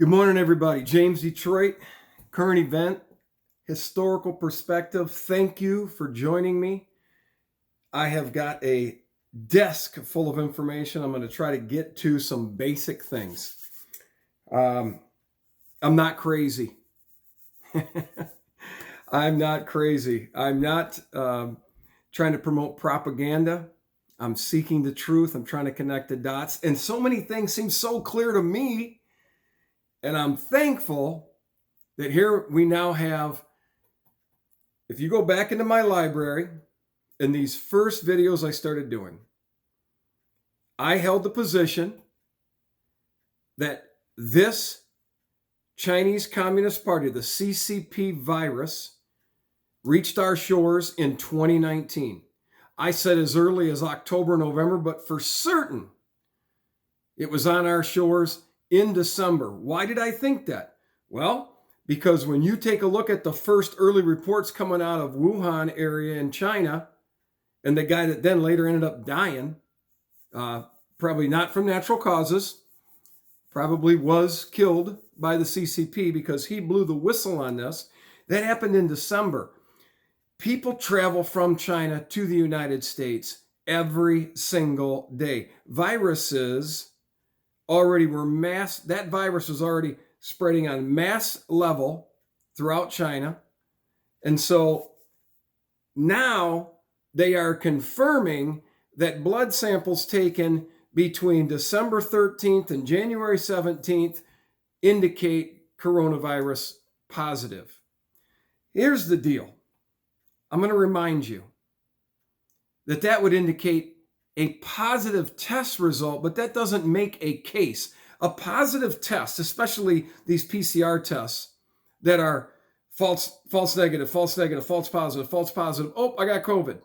Good morning, everybody. James Detroit, current event, historical perspective. Thank you for joining me. I have got a desk full of information. I'm going to try to get to some basic things. I'm not crazy. I'm not crazy. I'm not trying to promote propaganda. I'm seeking the truth. I'm trying to connect the dots. And so many things seem so clear to me. And I'm thankful that here we now have, if you go back into my library, in these first videos I started doing, I held the position that this Chinese Communist Party, the CCP virus, reached our shores in 2019. I said as early as October, November, but for certain it was on our shores in December. Why did I think that? Well, because when you take a look at the first early reports coming out of Wuhan area in China, and the guy that then later ended up dying, probably not from natural causes, probably was killed by the CCP because he blew the whistle on this. That happened in December. People travel from China to the United States every single day. Viruses already were that virus was already spreading on mass level throughout China. And so now they are confirming that blood samples taken between December 13th and January 17th indicate coronavirus positive. Here's the deal. I'm going to remind you that would indicate a positive test result, but that doesn't make a case. A positive test, especially these PCR tests that are false negative, false negative, false positive, false positive. Oh, I got COVID.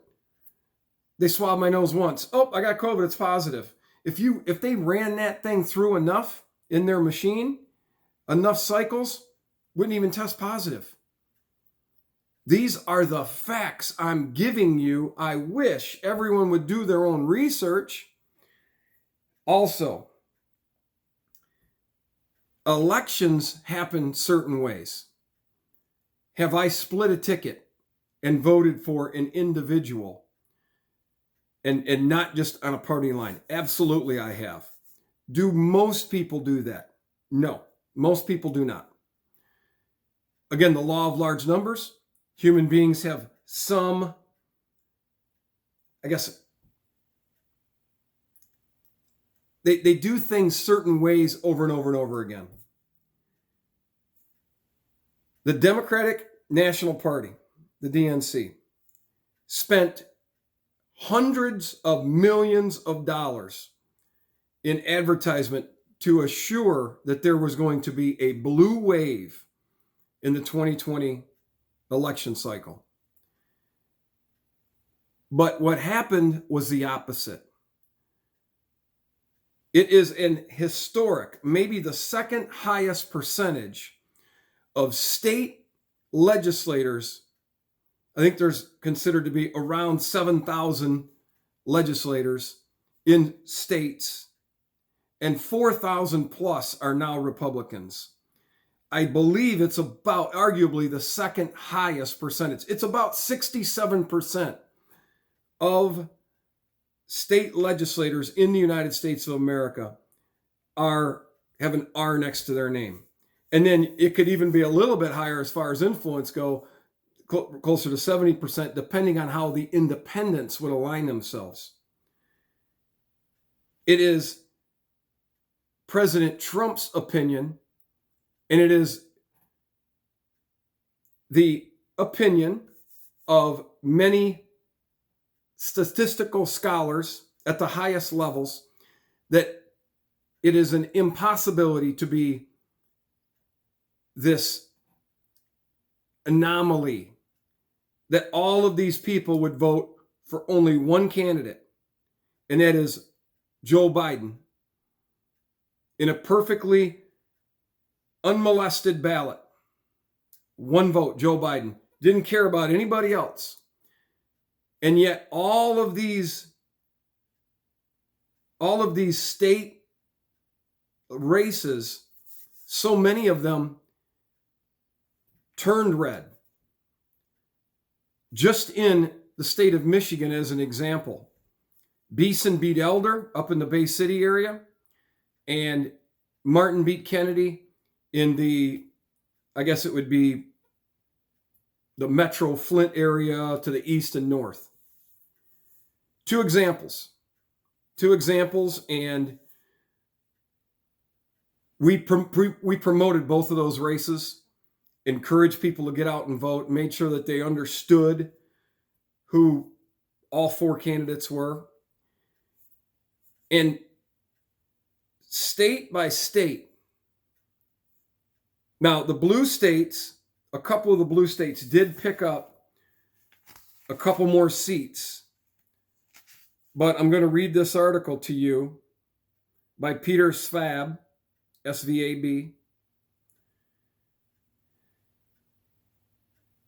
They swabbed my nose once. Oh, I got COVID. It's positive. If they ran that thing through enough in their machine, enough cycles, wouldn't even test positive. These are the facts I'm giving you. I wish everyone would do their own research. Also, elections happen certain ways. Have I split a ticket and voted for an individual and not just on a party line? Absolutely, I have. Do most people do that? No, most people do not. Again, the law of large numbers. Human beings have some, I guess, they do things certain ways over and over and over again. The Democratic National Party, the DNC, spent hundreds of millions of dollars in advertisement to assure that there was going to be a blue wave in the 2020 election cycle. But what happened was the opposite. It is an historic, maybe the second highest percentage of state legislators. I think there's considered to be around 7,000 legislators in states, and 4,000 plus are now Republicans. I believe it's about arguably the second highest percentage. It's about 67% of state legislators in the United States of America have an R next to their name. And then it could even be a little bit higher as far as influence go, closer to 70%, depending on how the independents would align themselves. It is President Trump's opinion, and it is the opinion of many statistical scholars at the highest levels that it is an impossibility to be this anomaly, that all of these people would vote for only one candidate, and that is Joe Biden, in a perfectly unmolested ballot. One vote, Joe Biden. Didn't care about anybody else. And yet all of these state races So many of them turned red. Just in the state of Michigan, as an example, Beeson beat Elder up in the Bay City area, and Martin beat Kennedy in the, I guess it would be the Metro Flint area to the east and north. Two examples, and we promoted both of those races, encouraged people to get out and vote, made sure that they understood who all four candidates were. And state by state, now the blue states, a couple of the blue states did pick up a couple more seats. But I'm going to read this article to you by Peter Svab, S-V-A-B.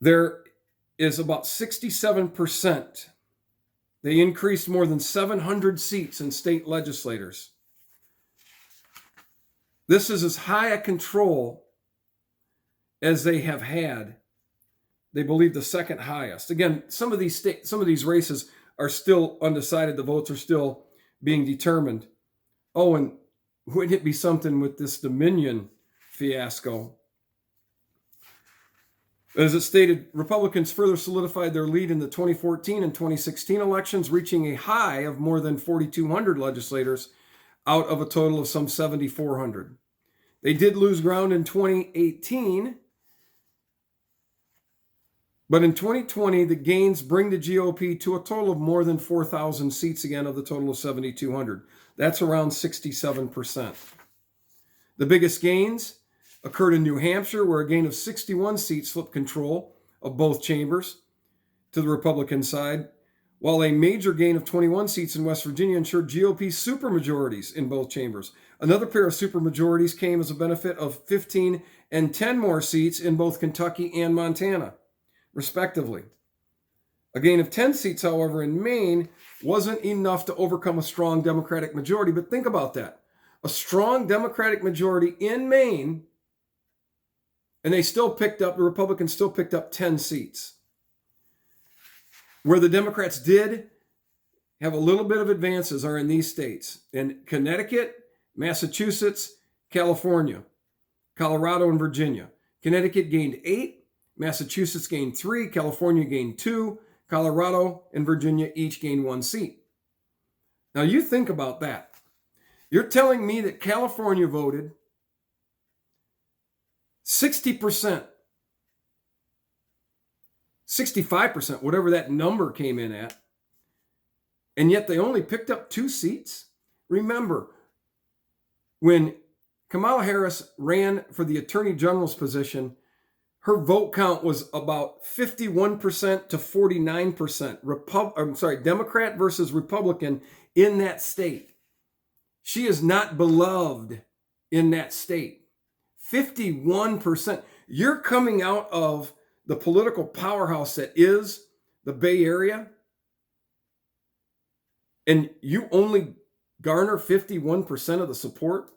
There is about 67%. They increased more than 700 seats in state legislators. This is as high a control as they have had. They believe the second highest. Again, some of these races are still undecided. The votes are still being determined. Oh, and wouldn't it be something with this Dominion fiasco? As it stated, Republicans further solidified their lead in the 2014 and 2016 elections, reaching a high of more than 4,200 legislators out of a total of some 7,400. They did lose ground in 2018, but in 2020, the gains bring the GOP to a total of more than 4,000 seats again of the total of 7,200. That's around 67%. The biggest gains occurred in New Hampshire, where a gain of 61 seats flipped control of both chambers to the Republican side, while a major gain of 21 seats in West Virginia ensured GOP supermajorities in both chambers. Another pair of supermajorities came as a benefit of 15 and 10 more seats in both Kentucky and Montana, respectively. A gain of 10 seats, however, in Maine wasn't enough to overcome a strong Democratic majority. But think about that. A strong Democratic majority in Maine, and the Republicans still picked up 10 seats. Where the Democrats did have a little bit of advances are in these states: in Connecticut, Massachusetts, California, Colorado, and Virginia. Connecticut gained 8, Massachusetts gained 3, California gained 2, Colorado and Virginia each gained 1 seat. Now you think about that. You're telling me that California voted 60%, 65%, whatever that number came in at, and yet they only picked up 2 seats? Remember, when Kamala Harris ran for the Attorney General's position, her vote count was about 51% to 49%. Democrat versus Republican in that state. She is not beloved in that state. 51%. You're coming out of the political powerhouse that is the Bay Area, and you only garner 51% of the support.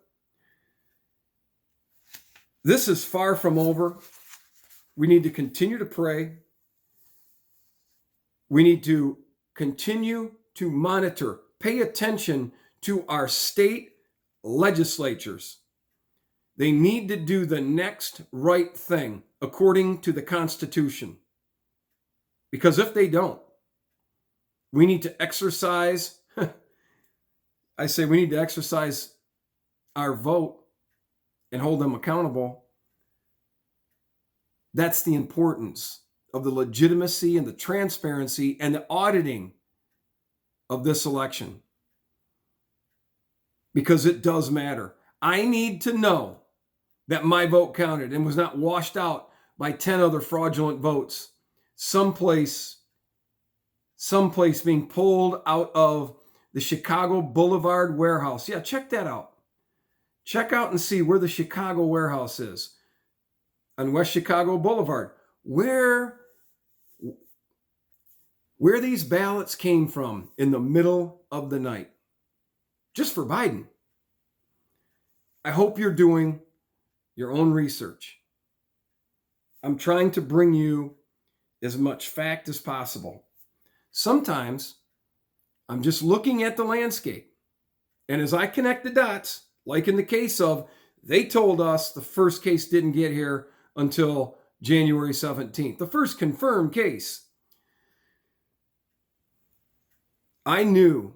This is far from over. We need to continue to pray. We need to continue to monitor, pay attention to our state legislatures. They need to do the next right thing according to the Constitution. Because if they don't, we need to exercise, we need to exercise our vote and hold them accountable. That's the importance of the legitimacy and the transparency and the auditing of this election. Because it does matter. I need to know that my vote counted and was not washed out by 10 other fraudulent votes someplace being pulled out of the Chicago Boulevard warehouse. Yeah, check that out. Check out and see where the Chicago warehouse is on West Chicago Boulevard. Where these ballots came from in the middle of the night. Just for Biden. I hope you're doing your own research. I'm trying to bring you as much fact as possible. Sometimes I'm just looking at the landscape. And as I connect the dots, like in the case of, they told us the first case didn't get here until January 17th, the first confirmed case. I knew,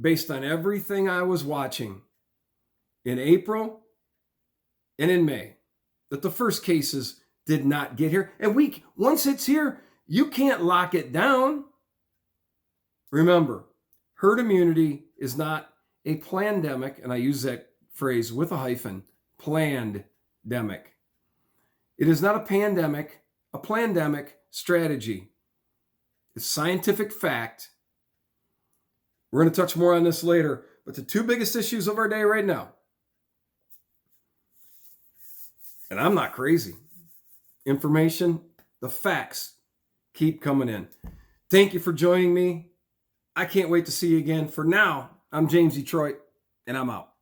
based on everything I was watching in April and in May, that the first cases did not get here. And once it's here, you can't lock it down. Remember, herd immunity is not a plandemic, and I use that phrase with a hyphen, plandemic. It is not a pandemic, a plandemic strategy. It's scientific fact. We're going to touch more on this later, but the two biggest issues of our day right now, and I'm not crazy, information, the facts keep coming in. Thank you for joining me. I can't wait to see you again. For now, I'm James Detroit, and I'm out.